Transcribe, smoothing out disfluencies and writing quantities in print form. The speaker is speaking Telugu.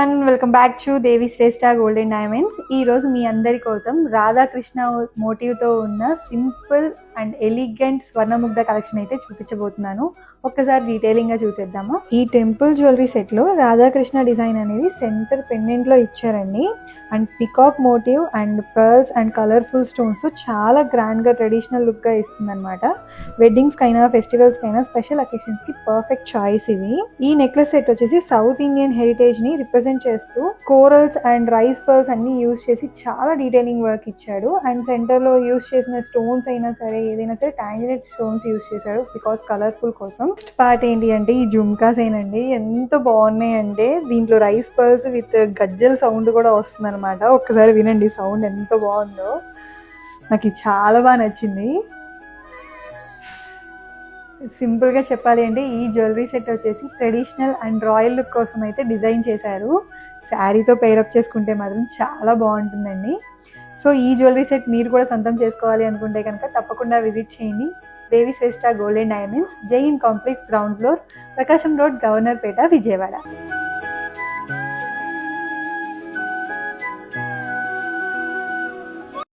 Everyone, welcome back to Devi Shreshtha gold and diamonds. ఈ రోజు మీ అందరి కోసం రాధాకృష్ణ మోటివ్తో ఉన్న simple and elegant Swarnamugdha collection అయితే చూపించబోతున్నాను. ఒక్కసారి డీటెయిలింగ్గా చూసేద్దాము. ఈ టెంపుల్ జ్యువెలరీ సెట్లో రాధాకృష్ణ డిజైన్ అనేది సెంటర్ పెండెంట్లో ఇచ్చారండి. And peacock motif and pearls and colourful స్టోన్స్తో చాలా గ్రాండ్గా ట్రెడిషనల్ లుక్గా ఇస్తుంది అనమాట. వెడ్డింగ్స్కైనా ఫెస్టివల్స్కైనా స్పెషల్ అకేషన్స్కి పర్ఫెక్ట్ చాయిస్ ఇది. ఈ నెక్లెస్ సెట్ వచ్చేసి సౌత్ ఇండియన్ హెరిటేజ్ని రిప్రజెంట్ చేస్తూ కోరల్స్ అండ్ రైస్ పర్ల్స్ అన్ని యూజ్ చేసి చాలా డీటెయిలింగ్ వర్క్ ఇచ్చాడు. అండ్ సెంటర్లో యూజ్ చేసిన స్టోన్స్ అయినా సరే ఏదైనా సరే టాంజరైట్ స్టోన్స్ యూజ్ చేశాడు బికాస్ కలర్ఫుల్ కోసం. నెక్స్ట్ పార్ట్ ఏంటి అంటే ఈ జుమ్కాస్ ఏనండి, ఎంత బాగున్నాయి అంటే దీంట్లో rice pearls with Gajjala sound కూడా వస్తుంది అనమాట. ఒక్కసారి వినండి సౌండ్ ఎంత బాగుందో. నాకు చాలా బాగా నచ్చింది. సింపుల్గా చెప్పాలి అంటే ఈ జ్యువెలరీ సెట్ వచ్చేసి ట్రెడిషనల్ అండ్ రాయల్ లుక్ కోసం అయితే డిజైన్ చేశారు. శారీతో పేరప్ చేసుకుంటే మాత్రం చాలా బాగుంటుందండి. సో ఈ జ్యువెలరీ సెట్ మీరు కూడా సొంతం చేసుకోవాలి అనుకుంటే కనుక తప్పకుండా విజిట్ చేయండి. Devi Shreshtha gold and diamonds, Jain complex, ground floor, Prakasam road, Governorpet, Vijayawada.